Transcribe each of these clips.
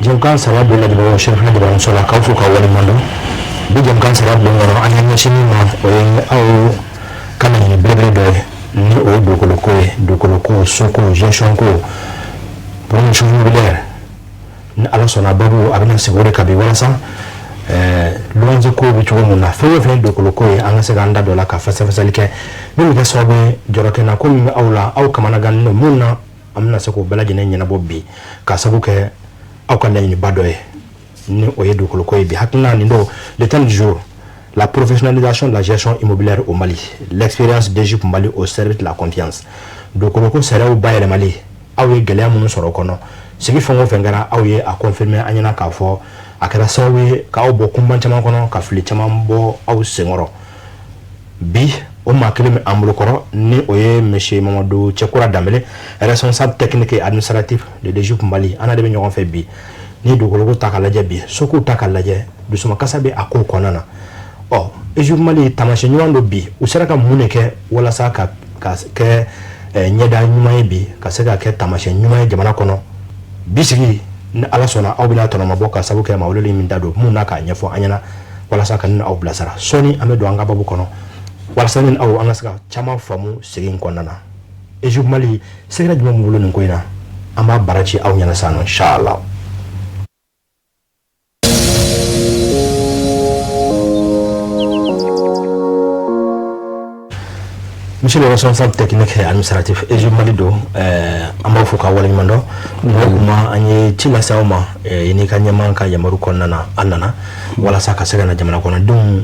Jamkan sara bela de bo chef de bon sola ka fu ka wani mando bi jamkan sara bo ngoro anya chini ma o au kana ni bebe do ni o do ko soko gestion ko promotion immobilière ni ala sona babu abina segure ka bi wala sa lonze ko bi chugo mun na fe do ko anga se ganda do la ka fasa like ni mi so be joroke na ko mi awla aw kamana gan no munna amna se ko bela jene nyina bobbi ka sabu ke aw kan ni badoye ni o yedo ko bi hakna ni do le temps du jour la professionnalisation de la gestion immobilière au Mali, l'expérience d'Égypte Mali au service de la confiance. Donc on sera au Baye Mali, aouye galère mon sorokono. Ce qui font fengara aouye a confirmé anyana ka fo akara sawe ka obo kumban chama kono ka fili chama mbo au sengoro. Bi o makele me amulokoro ni oye monsieur Mamadou Tchekoura Dambélé, responsable technique et administratif de l'Égypte Mali. Ana de ñogon fe bi ni dogolo takalaje bi soko takalaje du suma kasabe ako konana. Oh, Égypte Mali tamashe nyuando bi usera muneke wala sa ka ke nyeda nyumaye bi ka seka ke tamashe nyumaye jamana kono bisigi ni ala sona aw bina tono maboka sabu ke mawleli min dado munna ka nyefo anyana wala sa kan aw blasara soni amedo anga babu kono wala sa nin aw anga saka chama famu sigin konana Égypte Mali sekra juma mu bulon ko ina amba barachi aw nyana sano inshallah. Monsieur le responsable technique et administratif Égypte Mali do amba fuka wala mando kuma anye tila sauma ini ka nyama ka yamaru konnana annana wala saka sega na jamana kona dum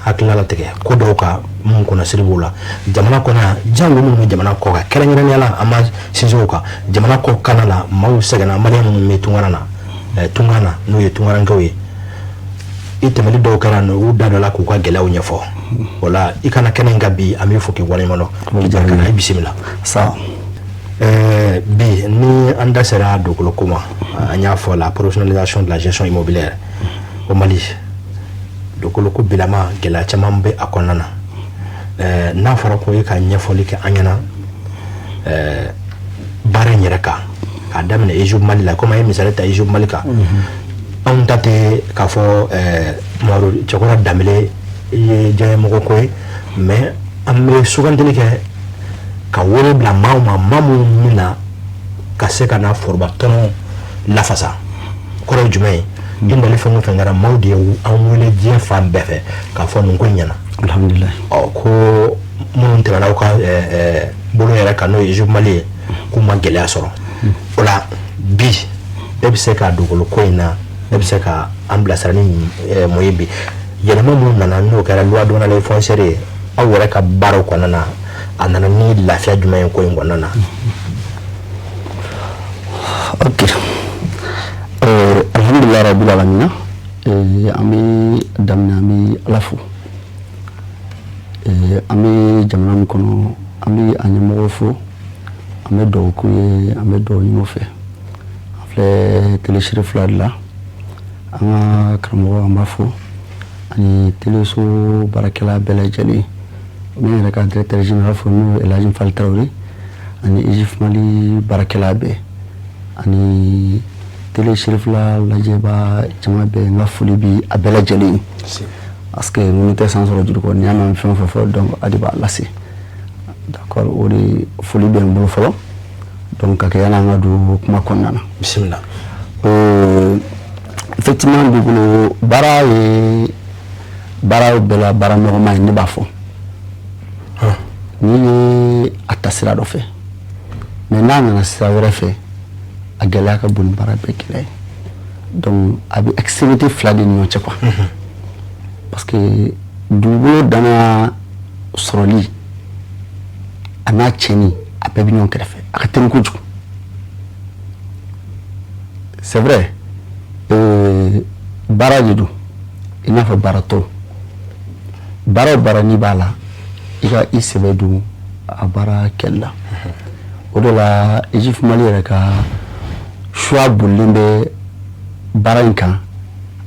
hakilala tege ko do ka mun kuna siribula jamana kona jangu mun jamana ko ka kelengere yala ama sizoka jamana ko kanala mau sega na mali mun metungana tungana no yetungana ngawe itemeli do kala no udado la ku ka gela unyefo wala ikana kenenga bi ami foki wala mano kana bismillah sa bi ni anda sera do kuma anya fo la professionnalisation de la gestion immobilière au Mali do ko bilama gela chamambe akonana na fara ko ka nyefo like anyana bare nyereka adamne Égypte Mali la comme ay misalata Égypte Mali ka on tate ka fo Maro Tchekoura Dambélé ye jaye moko koy mais amé sougandeli ke ka wole bla mamu mina ka se kana forba tono la fasa koro jumay inda le fongo fengara mawdi an wole je fam befe ka fo nun ko nyana alhamdulillah o ko mun tela ka bolo yara kano Égypte Mali ko magele asoro ola bi debi se ka dugolo koina debi se ka amblasarani moyebi yelema mun nana no kala loi dona les foncières awore ka baro konana anana ni lafia juma en ko ngona ok alhamdulillah rabbil alamin ami damna ami alafu ami jamana kono ami anyamo fo ami do ko ami do yimo fe afle télécharger fladla anga kramo amafo ani teleso barakela belajali mais le directeur général fonu Elhadji Fall Traoré ani Égypte Mali barakela be ani tele shérif la jeba jama be ngafuli bi abelajali parce que nous était sans ordre ko nyama fo donc adiba lasi d'accord ori fuli be mbulu folo donc akayana ngadu kuma konnana bismillah effectivement du bara bela bara normal ni bafo ni atasira do fe mais nana sira wera fe agala ka bun bara be kile donc abi extrémité flade ni on quoi parce que du dana soroli ana cheni apebi non krefe akatem kuju c'est vrai bara jidu ina fa barato bara ni bala ika isebedu abara kella odola Égypte Mali reka choix bulimbe baranka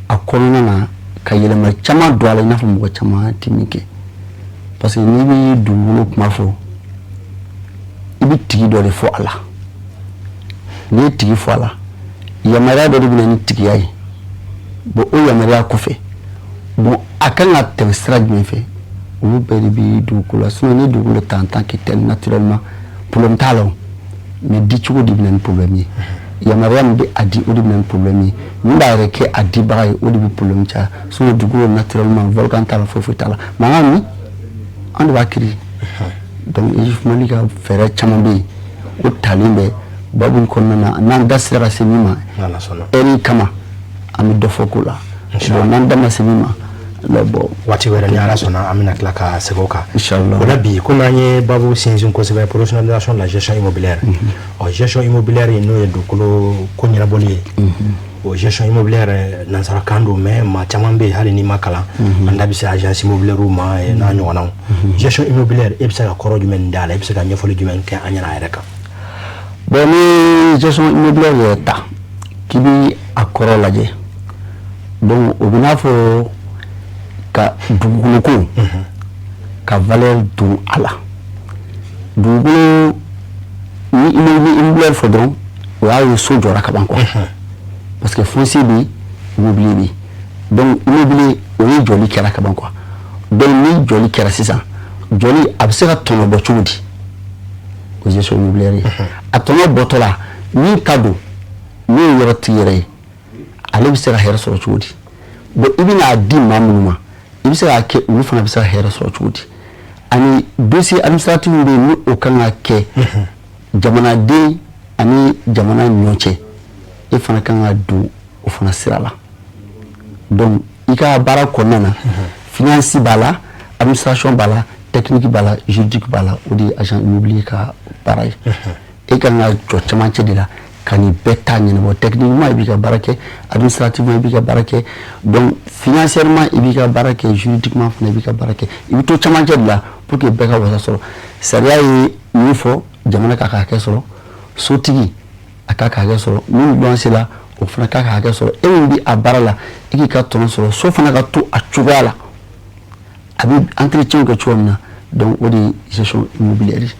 akolona na kayelema chama douala ina fa mo chama timike parce que ni bi duwulo kuma fo ibi tigi do le fo ala ni tigi fo ala yamara dɔ de bɛ na ni tigiya ye bon o yamaruya kɔfɛ bon a kan ka tɛmɛ sira jumɛn fɛ olu bɛɛ de bɛ dugukolo la sinon ni dugukolo t'en tant que tel naturellement problème t'a la o mais di cogo de bɛ na ni problème ye yamaruya min bɛ a di o de bɛ na ni problème ye min b'a yɛrɛ kɛ a dibaga ye o de bɛ problème caya sinon dugukolo naturellement volcan t'a la foyi t'a la mais an ka min an de b'a créer donc Egypte Mali ka fɛɛrɛ caman bɛ yen o talen bɛ babu in kɔnɔna na n'an da sera ka se min ma ɛri kama an bɛ dɔ fɔ ko la bon n'an da ma se min ma waati wɛrɛ ni ala sɔnna an bɛna tila ka segin o kan inchallah o la bi komi an ye babu sinsin kosɛbɛ professionnalisation de la gestion immobilière gestion immobilière n'o ye dugukolo ko ɲɛnabɔli ye o gestion immobilière nansarakan don mais maa caman bɛ yen hali n'i ma kalan an da bɛ se agence immobilière ma n'a ɲɔgɔnnaw gestion immobilière e bɛ se ka kɔrɔ jumɛn da la e bɛ se ka ɲɛfɔli jumɛn kɛ an ɲɛna a yɛrɛ kan bon ni gestion immobilière yɛrɛ ta k'i bi a kɔrɔ lajɛ donc o bɛ n'a fɔ ka dugukolo ko ka valeur don a la dugukolo ni immobilière fɔ dɔrɔn o y'a ye so jɔra ka ban quoi parce que foncier bɛ immobilier bɛ donc immobilier o ye jɔli kɛra ka ban quoi donc ni jɔli kɛra sisan jɔli a bɛ se ka tɔnɔ bɔ cogo di o gestion immobilière ye a tɔnɔ bɔtɔ la min ka don n'o ye yɔrɔ tigi yɛrɛ ye ale bɛ se ka hɛrɛ sɔrɔ cogo di bon i bɛna a di maa minnu ma i bɛ se k'a kɛ olu fana bɛ se ka hɛrɛ sɔrɔ cogo di ani dossier administratif bɛ yen ni o kan ka kɛ jamanaden ani jamana ni ɲɔgɔn cɛ e fana kan ka don o fana sira la donc i ka baara kɔnɔna na finance b'a la administration b'a la technique b'a la juridique b'a la o de ye agent immobilier ka baara ye e kan ka jɔ cɛmancɛ de la ka nin bɛɛ ta ɲɛnabɔ techniquement i b'i ka baara kɛ administrativement i b'i ka baara kɛ donc financièrement i b'i ka baara kɛ juridiquement fana i b'i ka baara kɛ i bɛ to cɛmancɛ de la pour que bɛɛ ka wasa sɔrɔ sariya ye min fɔ jamana k'a ka hakɛ sɔrɔ sotigi a k'a ka hakɛ sɔrɔ min luwanse la o fana k'a ka hakɛ sɔrɔ e min bɛ a baara la i k'i ka tɔnɔ sɔrɔ so fana ka to a cogoya la a bɛ entretien kɛ cogo min na donc o de ye gestion immobilière ye.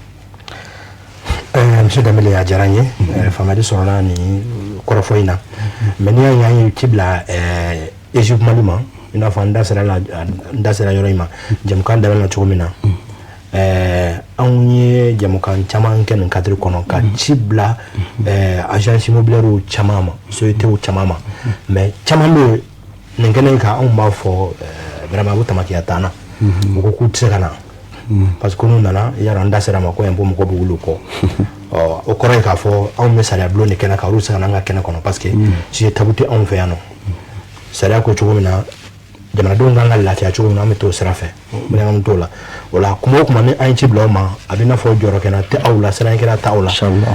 Monsieur Dembélé a diyara n ye faamuyali sɔrɔla nin kɔrɔfɔ in na mais n'i y'a ye an ye ci bila Egypte Mali ma i n'a fɔ n da sera yɔrɔ in ma jamukan daminɛ na cogo min na anw ye jamukan caman kɛ nin cadre kɔnɔ ka ci bila agence immobilière caman ma société caman ma mais caman bɛ nin kɛnɛ kan anw b'a fɔ vraiment ko tamakiya t'an na u ko k'u tɛ se ka na parce que n'u nana yara an da sera ma ko impôt mɔgɔ bɛ wuli o kɔ o kɔrɔ ye k'a fɔ anw bɛ sariya bulon de kɛnɛ kan olu tɛ se ka n'an ka kɛnɛ kɔnɔ parce que si tabu tɛ anw fɛ yan nɔ sariya ko cogo min na jamanadenw kan ka lafiya cogo min na an bɛ t'o sira fɛ an bɛ t'o la o la kuma o kuma ni an ye ci bila aw ma a bɛ i n'a fɔ jɔyɔrɔkɛla tɛ aw la siranikɛla tɛ aw la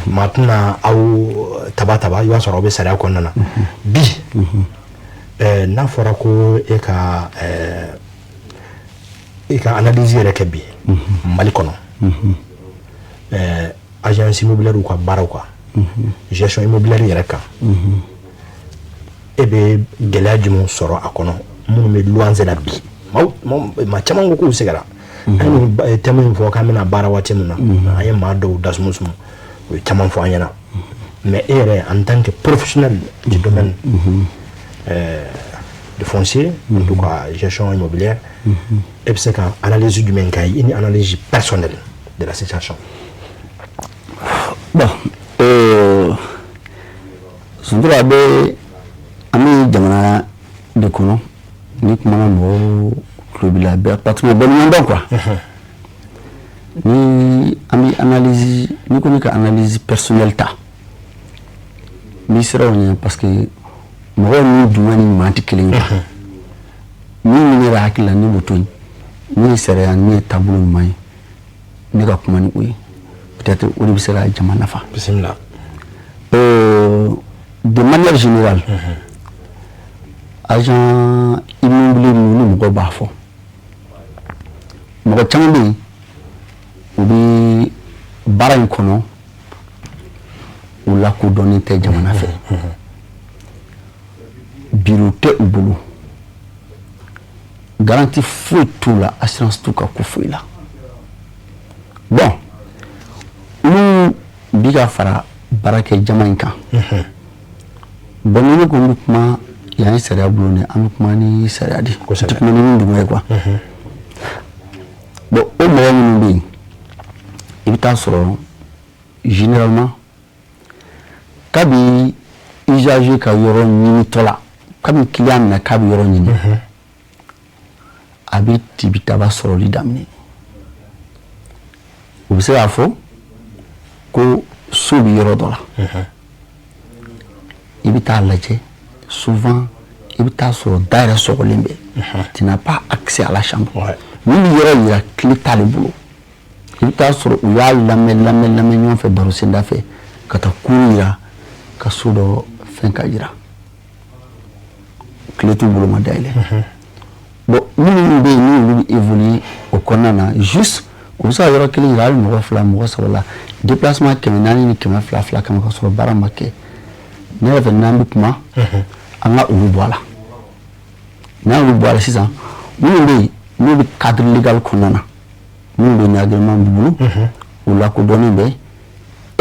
maa tɛna aw taba i b'a sɔrɔ aw bɛ sariya kɔnɔna na bi n'a fɔra ko e ka analyse yɛrɛ kɛ bi Mali kɔnɔ agence immobilière ka baaraw kan gestion immobilière yɛrɛ kan e bɛ gɛlɛya jumɛn sɔrɔ a kɔnɔ minnu bɛ luwanse la bi maa caman ko k'u sɛgɛnna an ye thème min fɔ k'an bɛna baara waati min na an ye maa dɔw dasumusumu o ye caman fɔ an ɲɛna mais e yɛrɛ en tant que professionnel du domaine de foncier en tout cas gestion immobilière e bɛ se ka analyse jumɛn k'a ye i ni analyse personnelle de la situation. Bon suntura bɛ an bɛ jamana de kɔnɔ ni kumana mɔgɔw tulo b'i la bɛɛ pratiquement bɛɛ ɲɔgɔn dɔn quoi ni an bɛ analyse ni ko ne ka analyse personnelle ta n'i sera o ɲɛ parce que mɔgɔw ni duma ni ɲuman tɛ kelen ye min yɛrɛ hakili la ni b'o to yen min ye sariya min ye taabolo ɲuman ye ne ka kuma ni o ye peut-être o de bɛ se ka jama nafa. Bisimila. De manière générale agent immobilier ni mɔgɔ b'a fɔ mɔgɔ caman bɛ yen u bɛ baara in kɔnɔ u lakodɔnnen tɛ jamana fɛ bureau tɛ u bolo garantie foyi t'u la assurance t'u ka ko foyi la bon olu bi ka fara baara kɛ jama in kan bon ni ko kuma ya ni sariya bulu ne an kuma ni sariya di ko kuma ni dum quoi bon au moment où il est sur généralement kabi usage ka yoro ni tola kabi client na kabi yoro ni abi tibitaba sur li damni vous savez à fond ko subi yoro dola il est là souvent il est sur derrière sur limbe tu n'as pas accès à la chambre ni yoro ya clita le boulot il est sur où ya la on fait barosin d'affaires kata kuira ka sudo fenka jira clitu boulot madaile bon nous be ni évoluer au konana juste on ça yoro kili ira mo fla mo so la déplacement kemenani ni kema fla kama ko so baramake ne va nambi kuma anga ulu bola na ulu bola sisa nous be cadre légal konana nous be agrément boulot ou la ko donner be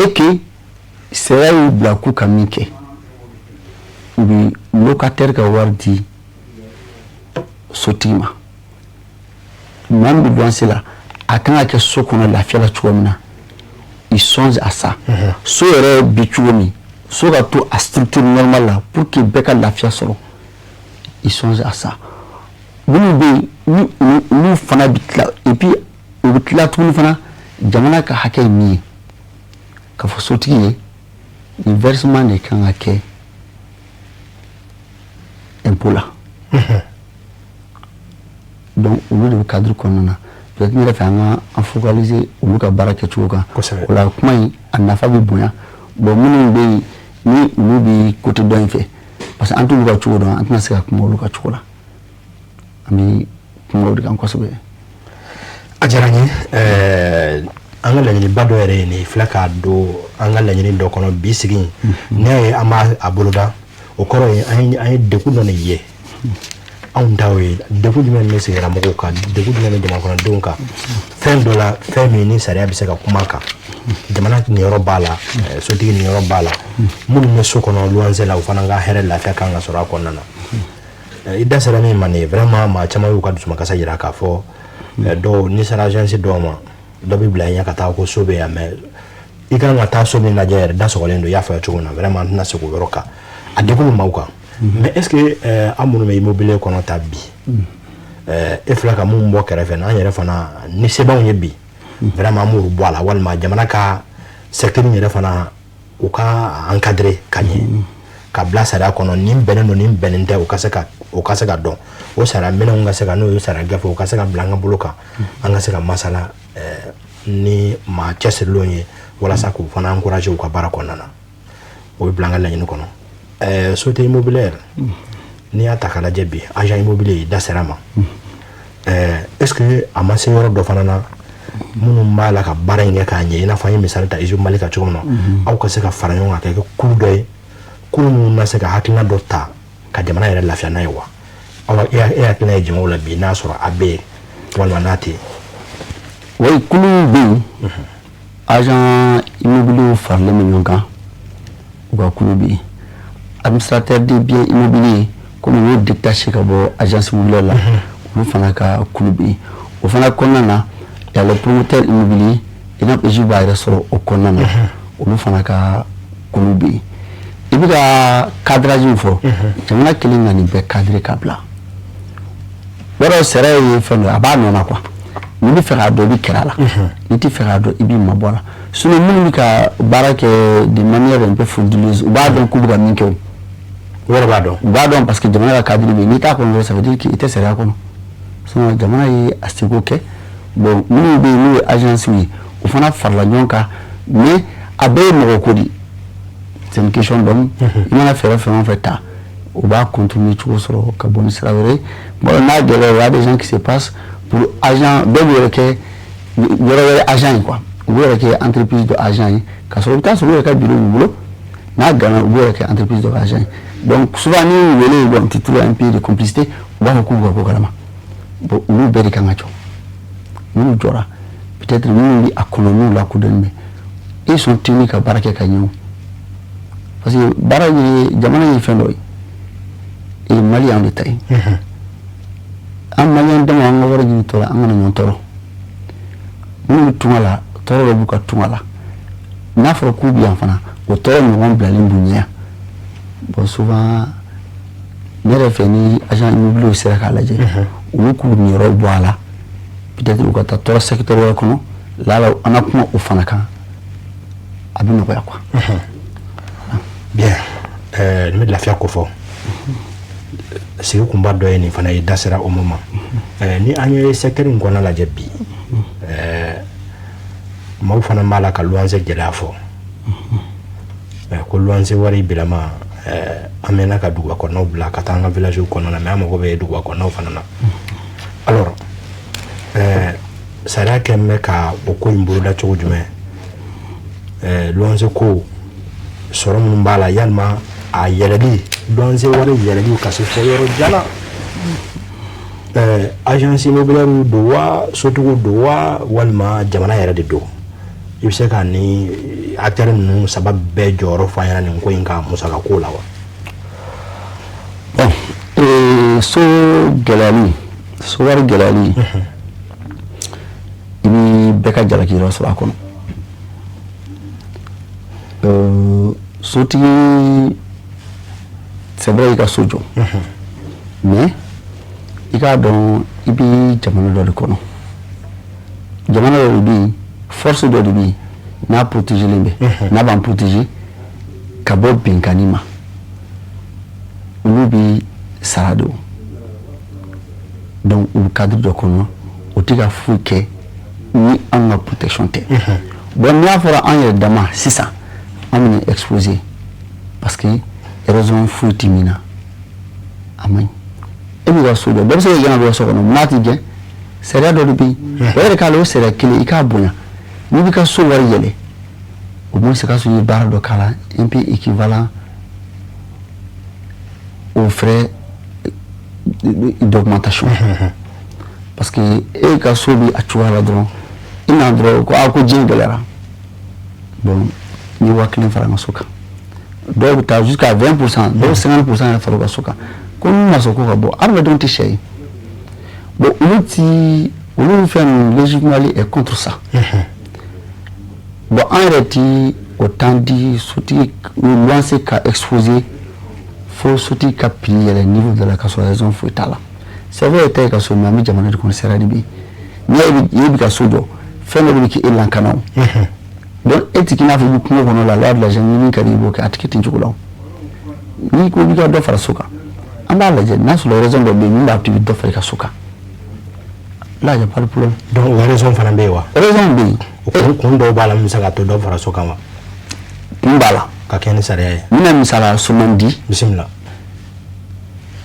et que c'est là où la coup kamike ubi locataire ka wardi sotima même bien c'est là à quand que ce qu'on a la fière tuomina ils songent à ça so ere bituomi so ga to à structure normale là pour que beka la fière solo ils songent à ça nous fana bitla et puis bitla tout nous fana jamana ka hakay mi ka fo sotigi le versement de quand à quai impôt là donc au lieu de cadre qu'on a peut-être qu'il fait en focaliser au lieu de baraka tuoka la comment en a fait bien bon nous bi côté d'un fait parce que en tout cas tuoka en tout cas comme le cas tuoka ami comme le cas quoi ça veut ajarani anga lañini bado ere ni flaka do anga lañini do kono bisigi ne ama abuluda o koro ay deku no ne ye on dawe deku dum ne se ramo ko ka deku dum ne dama kono donka $10 femini sare abise ka kumaka jamana ni yorobala so tigi ni yorobala mun ne so kono luanze la ufana nga here la faka nga sora kono na ida sara ni mane vraiment ma chama yu ka dusuma kasa jira ka fo do ni sara agence do ma do bibla nya kata ko sobe ya me ikanga ta sobe na jere da so kolendo ya fa chuna vraiment na se ko yoroka adeko mauka mais est-ce que amono me immobilier kono tabi e flaka mu mbo kere fe na nyere fana ni se ba onye bi vraiment mu ruboala walma jamana ka secteur nyere fana o ka encadrer kanye ka blasa da kono nimbene no nimbene nte o kaseka don o sara mena nga seka no yo sara gafe o kaseka blanga buluka anga seka masala ni ma chese lonye wala sa ko fana encourager o ka bara konana o blanga la nyino kono société immobilière ni ataka la jebi agent immobilier da serama est-ce que amase yoro do fana na munu mala ka bara nge ka nye ina fanyi misali ta izu malika chukono au kaseka faranyo nga ke kudoy kunu na seka hakina dota ka jamana yere lafia na yiwa awa ya kina ejimo la bi na sura abe wala nati oui kunu bi agent immobilier farle minyoka ou kunu bi administrateur des biens immobiliers comme nous détaché ka bo agence immobilière là nous fana ka kunu bi o fana konana ya le promoteur immobilier ina eju ba resoro o konana o fana ka kunu bi ibiga cadrage fo jamana kelinga ni be cadre kabla waro sere yi fendo abano na kwa ni fera do bi kerala ni ti fera do ibi mabola sunu mun ka barake de manière un peu frauduleuse ba don kubuga minke waro ba don parce que jamana cadre bi ni ta ko ça veut dire qu'il était sérieux ko sunu jamana yi astigo ke bon mun bi ni agence wi o fana farla nyonka mais abe mo ko di c'est une question d'homme il en a fait en fait on va continuer tout sur le bon travail bon on a des gens qui se passent pour agent de que agent quoi ou que entreprise de agent quand sur le temps sur le bureau na gana ou que entreprise de agent donc souvent nous on titre un peu de complicité on va recouvrir pour calma bon nous beri kangacho nous jora peut-être nous à colonie la coup de ils sont tenus à baraka kanyo parce que bara ye jamana ye fendo e mali en détail am mali dama nga wara ji tola am na ñon tolo mu tumala tolo bu ka tumala na fo ku bi en fana o tolo ni won bla limbunya bon souvent nere feni agent immobilier sera ka laje ou ku ni ro boala peut-être ko ta tolo secteur wa kono la ana kuma o fana kan abino ko yakwa bien ni la fia ko fo c'est ko mba do ni fana dasera au moment ni anye secteur ngona la jebi ma fana mala ka luanze gela fo ko luanze wari bilama amena ka duwa ko no bla ka tanga village ko no na ma ko be duwa ko no fana na alors sara kemme ka o ko imburu da chogo jume luanze ko soro mun bala yalma a yeledi luanze wari yeledi ka se foyoro jala agence immobilière do wa surtout do wa walma jamana yere de do ibse ka ni acteur nu sabab be joro fa yana ni ko inga musaka ko lawa bon so war gelali ibi beka jala ki rasul akono soti c'est vrai ka sojo mais ika don ibi jamana do kono jamana do bi force do bi na protéger lembe na ban protéger ka bo binkanima ubi sarado donc au cadre de kono o tiga fuke ni en protection te bon ni afora en dama sisa on est exposé parce que raison fuitimina amen e bi ga so do be se ga na so kono mati je sera do bi wala ka lo sera kile ika bonya ni bi ka so wari yele au moins c'est ka so yi bar do kala un peu équivalent aux frais d'augmentation parce que e ka so bi atuwa la dron ina dro ko ako jingalera bon ni wa clean faranga soka donc ta jusqu'à 20% donc 50% faranga soka comme na soko ka bo arba don ti shay bon on fait logiquement est contre ça bon en réalité autant dit souti lancer ka exposer faut souti ka plier le niveau de la raison faut tala c'est vrai que ka so mami jamana de concert bi ni yebi ka sojo fait le ki elan kanao donc etiki na fu ko no la loi de la génie karibo ka atikiti njukulaw ni ko bi ka do fara soka anda la je na so la raison de bi ni la activité do fara soka là y a pas de problème donc la raison fana be wa raison bi ko ndo bala misaka to do fara soka ma mbala ka ken sare mina misala sumandi bismillah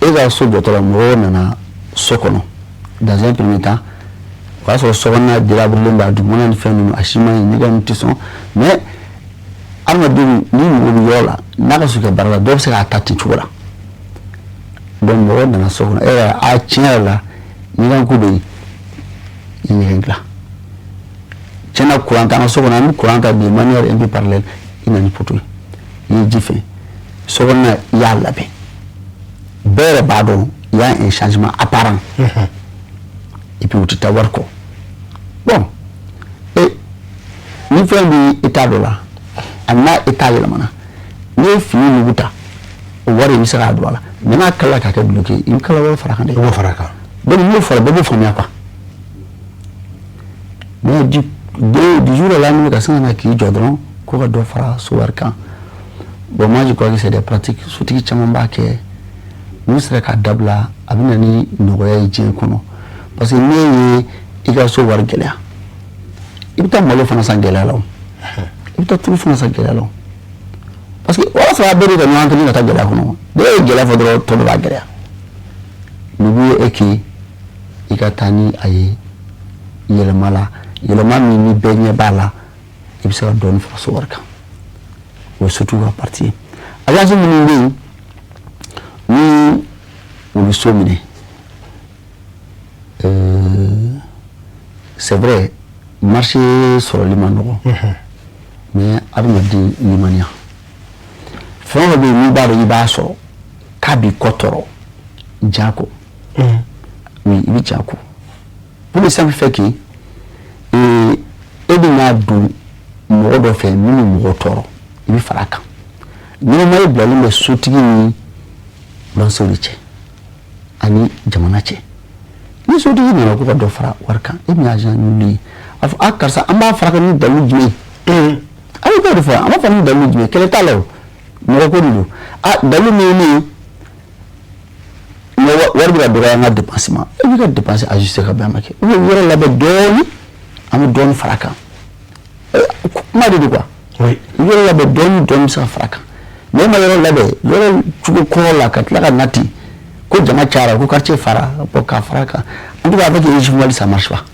eza so do to la mo na sokono dans un premier temps parce que sokona de la bulemba du mona fait nous ashima ni ga mtison mais amadu ni mo yola na ka suka barala do se ka tati chula donc mo na sokona a chiala ni ga kubi ni hengla chena kuranta na sokona ni kuranta de manière un peu parallèle ina ni poto ni jife sokona ya labe bere bado il y a un changement apparent et puis tu t'avoir quoi bon et ni fait du état de là ana état de la mana ni fini ni buta o wari ni sara do la na kala ka bloqué in kala wala faraka de wo faraka donc ni fara be famia quoi mais du jour à la nuit ka sana ki jodron ko ka do fara so warka bon moi je crois que c'est des pratiques surtout qui chamba ke nous serait ka dabla abina ni nogoya jin kono parce que ni ika so war gelya ibta malo fana san gelya law ibta tout fana san gelya law parce que wala sa beri da nyanto ni ta gelya kono de gelya fodro to ba gelya ni bu eki ika tani ayi yele mami ni benye bala ibsa don fa so warka ou surtout à partir alors je me dis ni on le sommet c'est vrai marché sur le Liman mais avec le Limania fɛn o bɛ yen n'i b'a dɔn i b'a sɔrɔ k'a b'i kɔ tɔɔrɔ jako oui i bɛ jako pour le simple fait que e bɛna don mɔgɔ dɔ fɛ min bɛ mɔgɔ tɔɔrɔ i bɛ fara a kan ɲɛnɛmaya bilalen bɛ sotigi ni lɔnsew de cɛ ani jamana cɛ ni sotigi nana ko ka dɔ fara wari kan e bɛna agent ɲini a fɔ a karisa an b'a fara ni dalu jumɛn a bɛ dɔ fɔ an b'a fara ni dalu jumɛn kɛlɛ t'a la o mɔgɔ ko de don dalu min ye wari bɛ ka dɔgɔya an ka dépense ma e bɛ ka dépense ajuster ka bɛn a ma kɛ yɔrɔ labɛn dɔɔni an bɛ dɔɔni fara a kan kuma de don quoi yɔrɔ labɛn dɔɔni bɛ se ka fara a kan mais e ma yɔrɔ labɛn yɔrɔ cogo kɔrɔ la ka tila ka nati ko jama cayara ko quartier fara k'a fara a kan en tout cas avec les journalistes ça marche pas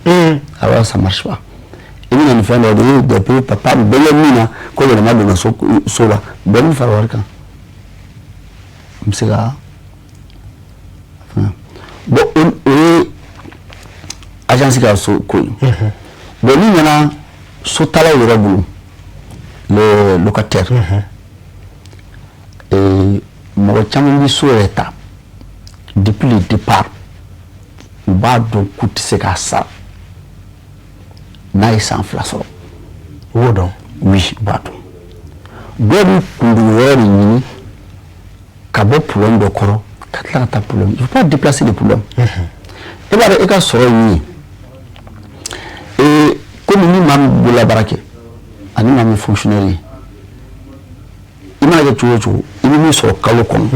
alors ça marche pas i bɛ na nin fɛn dɔ de ye depuis papa bɛɛ ye min na ko yɛlɛma donna so la bɛɛ bɛ fara wari kan n bɛ se ka bon o ye agence ka so ko ye bon ni nana so talaw yɛrɛ bolo les locataires mɔgɔ caman bɛ so yɛrɛ ta depuis le départ u b'a dɔn k'u tɛ se k'a sara n'a ye san 2 sɔrɔ o b'o dɔn oui u b'a dɔn dɔw bɛ kundugu yɔrɔ de ɲini ka bɔ problème dɔ kɔrɔ ka tila ka taa problème il faut pas déplacer le problème e b'a dɔn e ka sɔrɔ ye min ye komi ni maa min bolola baara kɛ ani maa min fonctionnaire ye i mana kɛ cogo o cogo i bɛ min sɔrɔ kalo kɔnɔ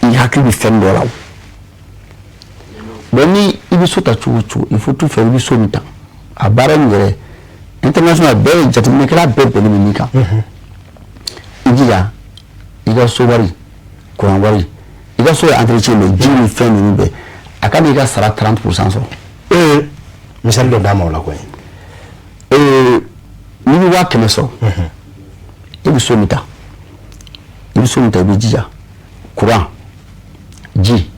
i hakili bɛ fɛn dɔ la o bon ni i bɛ so ta cogo o cogo il faut tout faire i bɛ so min ta a baara in yɛrɛ international bɛɛ ye jateminɛkɛla bɛɛ bɛnnen bɛ min kan i jija i ka so wari courant wari i ka so ye entretien bɛ ji ni fɛn ninnu bɛɛ a ka di i ka sara 30% sɔrɔ misali dɔ d'a ma o la koyi n'i bɛ 100 sɔrɔ i bɛ so min ta i bɛ jija courant ji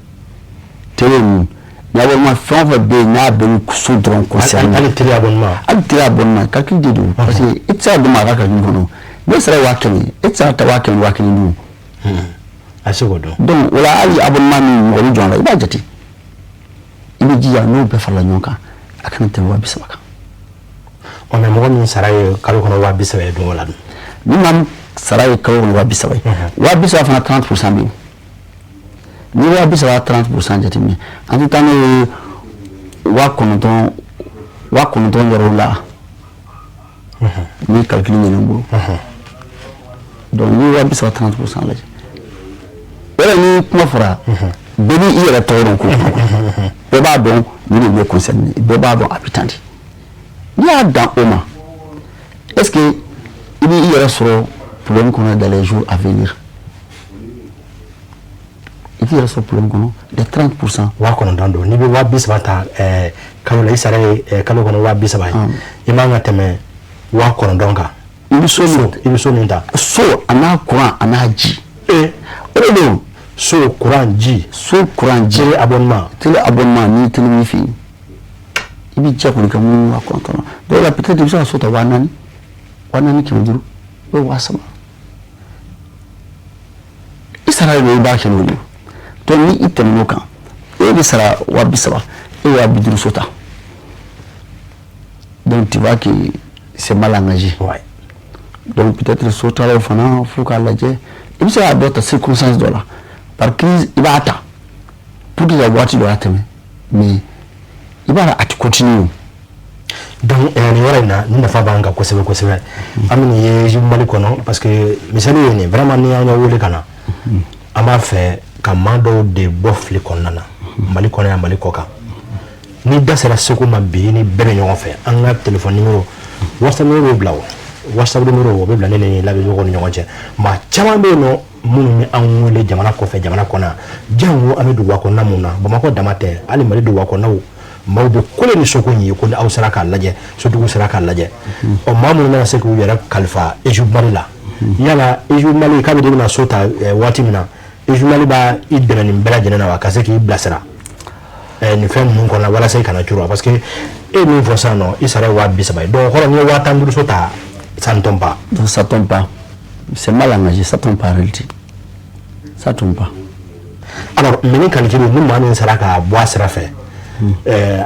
télé ninnu n'abonnement fɛn o fɛn bɛ yen n'a bɛ ni so dɔrɔn concerné hali télé abonnement calcul de don parce que i tɛ se ka don maa ka calcul kɔnɔ ne sera 1000 e tɛ se ka ta 1000 dun a se k'o dɔn donc o la hali abonnement min mɔgɔ bɛ jɔ a la i b'a jate i bɛ jija n'o bɛɛ farala ɲɔgɔn kan a kana tɛmɛ 200 kan mais mɔgɔ min sara ye kalo kɔnɔ 200 ye don o la ni maa min sara ye kalo kɔnɔ 200 ye 200 fana 30% bɛ yen ni 30% jateminɛ an tɛ taa n'o ye 90,000 yɔrɔw la ni calcul ɲɛna n bolo donc ni 30% lajɛ yɔrɔ ni kuma fɔra bɛɛ b'i yɛrɛ tɔgɔ dɔn ko bɛɛ b'a dɔn ni de bɛ concerné bɛɛ b'a dɔn habitant de n'i y'a dan o ma est-ce que i b'i yɛrɛ sɔrɔ problème kɔnɔ dans les jours à venir i t'i yɛrɛ sɔrɔ problème kɔnɔ les 30% 90 don n'i bɛ 200 ta kalo la i sara ye kalo kɔnɔ 200 ye i man ka tɛmɛ 90 kan i bɛ so min ta so a n'a courant a n'a ji o de don so courant ji télé abonnement ni télé min fɛ yen i bɛ jɛ kɔni ka mun wa kɔnɔntɔn dɔw la peut-être i bɛ se ka so ta 4000 500 o ye 300 i sara de i b'a kɛ n'o de donc ni i tɛmɛn'o kan e bɛ sara 200 e ye 50 so ta donc tu vois que c'est mal engagé donc peut-être so talaw fana fo k'a lajɛ i bɛ se k'a dɔ ta circonstance dɔ la par crise i b'a ta pour que ka waati dɔ la tɛmɛ mais i b'a la a tɛ continue donc nin yɔrɔ in na ni nafa b'an kan kosɛbɛ kosɛbɛ an bɛ nin ye Mali kɔnɔ parce que misali ye nin vraiment ni y'an wele ka na an b'a fɛ ka maa dɔw de bɔ fili kɔnɔna na Mali kɔnɔ yan Mali kɔ kan ni da sera seko ma bi ni bɛɛ bɛ ɲɔgɔn fɛ an ka téléphone numéro WhatsApp numéro bila o WhatsApp numéro o bɛ bila ne ni lamɛnbagaw ni ɲɔgɔn cɛ maa caman bɛ yen nɔ minnu ni an wele jamana kɔfɛ jamana kɔnɔ jango an bɛ duguba kɔnɔna mun na Bamakɔ dama tɛ hali Mali duguba kɔnɔnaw maaw bɛ kole ni soko ye ko ni aw sera k'a lajɛ sotigiw sera k'a lajɛ ɔ maa minnu mana se k'u yɛrɛ kalifa Egypte Mali la yala Egypte Mali k'a bɛ de bɛna so ta waati min na Egypte Mali b'a i dɛmɛ nin bɛɛ lajɛlen na wa ka se k'i bilasira nin fɛn ninnu kɔnɔ walasa i kana turu parce que e min fɔ sisan nɔ i sara ye 200 ye donc kɔrɔ n'i ye 150 so ta ça ne tombe pas donc ça tombe pas c'est mal engagé, ça tombe pas en réalité. Ça tombe pas. Alors, mais quand tu nous m'as sera qu'à boire sera fait.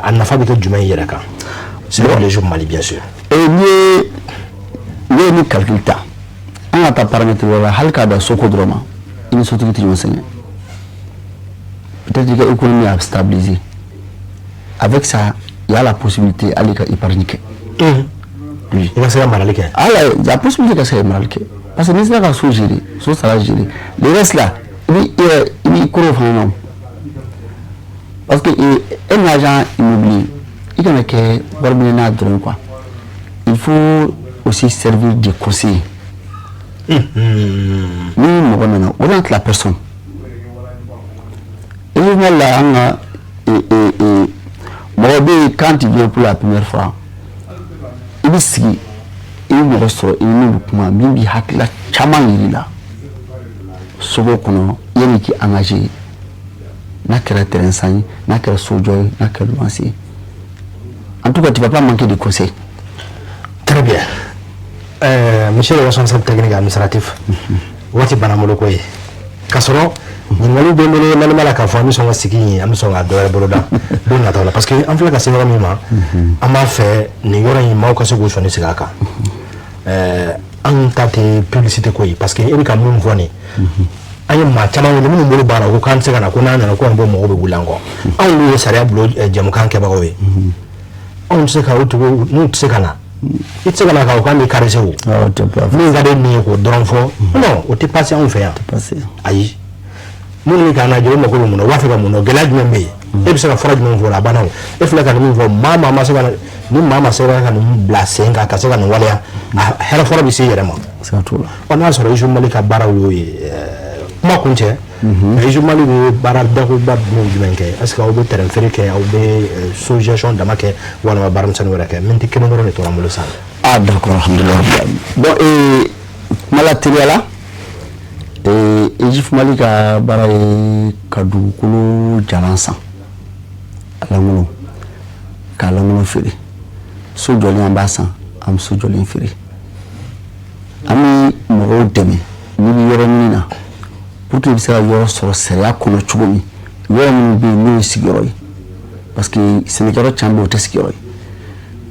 À n'a pas du mal yeraka. C'est les jours Mali bien sûr. Et nous calcule ta. On a ta paramètre là, halka da soko drama. Il ne se trouve pas enseigné. Peut-être que l'économie a stabilisé. Avec ça, il y a la possibilité d'aller épargner. Oui. Il va se faire mal. Ah là, il y a la possibilité de se faire mal. Parce que nous sommes sous-gérés, sous-gérés. Le reste là, il court au nom. Parce que un agent immobilier, il y a que quoi. Il faut aussi servir de conseiller. Nous, on est la personne. Et là, quand il vient pour la première fois, il me ressort, il me dit, il chaman là. Souvent, il y a qui engagé. N'a qu'à terrain sain, n'a qu'à sojourner, n'a qu'à lancer. En tout cas, tu ne vas pas manquer de conseils. Très bien. Monsieur le responsable technique administratif, what is Banamolokoye? Kasoro, nous allons donner l'animal à la famille sur la sécurité, à son adoré Boroda, parce que en fait, c'est vraiment à ma fait, n'y aura une marque sur le choix Sigaka. En tas de publicité, parce qu'il y a une caméra voyée. Ayi ma caman wele minnu bolo baara ko kan se kana ko n'a nana ko an bɔ mɔgɔw bɛ wuli an kɔ anw ye sariya bilo jamukan kɛbagaw ye anw tɛ se ka o tugu n'u tɛ se ka na i tɛ se ka na k'aw kan bɛ karise o min ka di nin ye k'o dɔrɔn fɔ non o tɛ pase anw fɛ yan ayi minnu bɛ k'an lajɛ o mago bɛ mun na o b'a fɛ ka mun na gɛlɛya jumɛn bɛ yen e bɛ se ka fura jumɛn fɔ o la a banna o e filɛ ka nin min fɔ maa ma se ka ni maa ma se ka nin bila sen kan ka se ka nin waleya a hɛrɛ fɔlɔ bɛ se i yɛrɛ ma ɔ n'a y'a sɔrɔ Ijou Mali ka baaraw y'o ye kuma kun cɛ Ijou Mali bɛ baara dakoba jumɛn kɛ est-ce que aw bɛ terrain feere kɛ aw bɛ sous gestion dama kɛ walima baaramisɛnnin wɛrɛ kɛ miniti kelen dɔrɔn de tora an bolo sa. Ah d'accord, alhamdulillah. Bon kuma la teliya la Ijou Mali ka baara ye ka dugukolo jalan san a lankolon k'a lankolon feere so jɔlen an b'a san an bɛ so jɔlen feere an bɛ mɔgɔw dɛmɛ n'i bɛ yɔrɔ ɲini na pour que i bɛ se ka yɔrɔ sɔrɔ sariya kɔnɔ cogo min yɔrɔ minnu bɛ yen n'o ye sigiyɔrɔ ye parce que sɛnɛkɛyɔrɔ caman bɛ yen o tɛ sigiyɔrɔ ye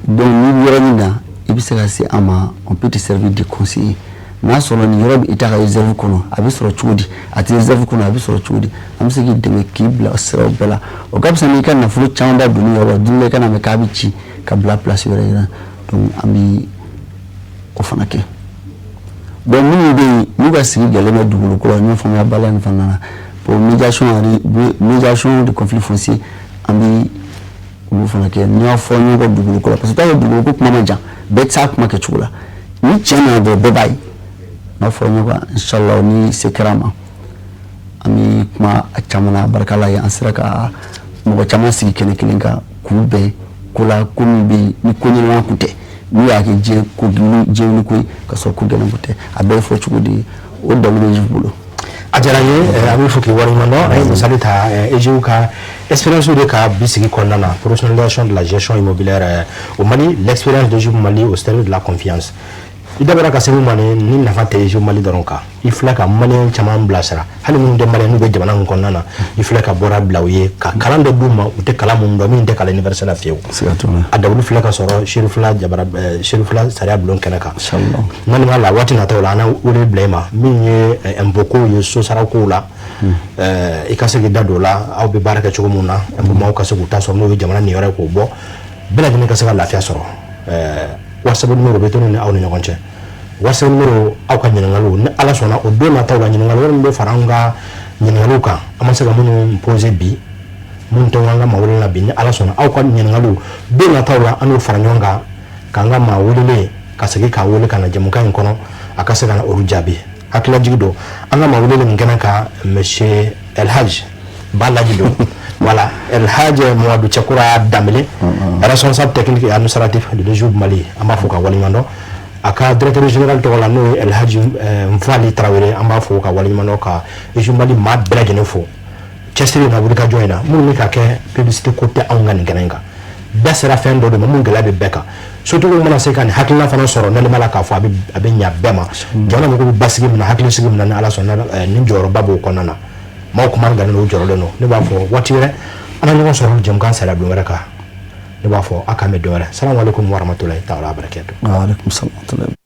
donc n'i bɛ yɔrɔ ɲini na i bɛ se ka se an ma on peut te servir de conseiller n'a sɔrɔ nin yɔrɔ bɛ i ta ka réserve kɔnɔ a bɛ sɔrɔ cogo di a tɛ réserve kɔnɔ a bɛ sɔrɔ cogo di an bɛ se k'i dɛmɛ k'i bila siraw bɛɛ la o ka fisa n'i ka nafolo caman da donni yɔrɔ don dɔ i ka na mɛn k'a bɛ ci ka bila place wɛrɛ yɛrɛ donc an bɛ o fana kɛ. Donc nous nous va seguir galérer du boulot quoi nous faisons la balade pour médiation de conflit foncier ambi nous faisons que nous faisons du boulot quoi parce que tu as du boulot comme maman bête ça comme que tu vois ni tiens de bye nous faisons quoi inchallah ni sekrama ami kuma achamana barakala ya ansiraka mo chama sigi kenekelenga kube kula kumibi ni konyelwa kute ni yake je ko je ni ko ka so ko gelen bote abe fo chugudi o dalu je bulu ajaraye abi fo ki wari mando ay salita Ijou ka expérience de ka bisigi konnana professionnalisation de la gestion immobilière au Mali l'expérience de Ijou Mali au stade de la confiance idabara ka segu mane ni nafa te Ijou Mali doronka il faut ka malien chaman blasara hali mun de malien nu be jamana konnana il faut ka bora blawiye ka kalande duma u te kala mun do min de kala universel afew adawlu fula ka soro shirifula jabara shirifula sariya blon kenaka inshallah man wala wati na tawla na ule blema min ye mboko ye so sarako la e ka segi dadola aw be baraka chogo munna mboma ka segu taso no jamana ni yore ko bo bela dine ka sega lafiya soro WhatsApp numéro be tonu ni aw ni ñogon ci WhatsApp numéro aw ka ñinangalu ni ala sona o do na tawla ñinangalu won do faranga ñinangalu ka amasa ga mun poser bi mun to wanga ma wala bi ni ala sona aw ka ñinangalu do na tawla anu faranyonga kanga ma wulile ka segi ka wule kana jamuka en kono akase kana orujabi akla jigido anga ma wulile ngena ka monsieur El Hadj Balla jido voilà El Hadj Mouadou Tchakoura Damele responsable technique et administratif de Ijou Mali amba foka walimando aka directeur général to la no El Hadj Mfali Traoré amba foka walimando ka Ijou Mali ma bragene fo chesteri na burika joina mun ka ke publicité côté anga ngenga bɛɛ sera fɛn dɔ de ma mun gɛlɛya bɛ bɛɛ kan surtout ko mana se ka nin hakilina fana sɔrɔ n'ale la k'a fɔ a bɛ ɲa bɛɛ ma jamana mako bɛ basigi min na hakilisigi min na ni ala sɔnna ni jɔyɔrɔba b'o kɔnɔna na maaw kuma gannen o jɔyɔrɔlen don ne b'a fɔ waati wɛrɛ an ka ɲɔgɔn sɔrɔ jɛmukan sariya don wɛrɛ kan ne b'a fɔ a k'an bɛ dɔn wɛrɛ salamu aleykum warahmatulahi taala wabarakatuh. Wa aleykum salaam.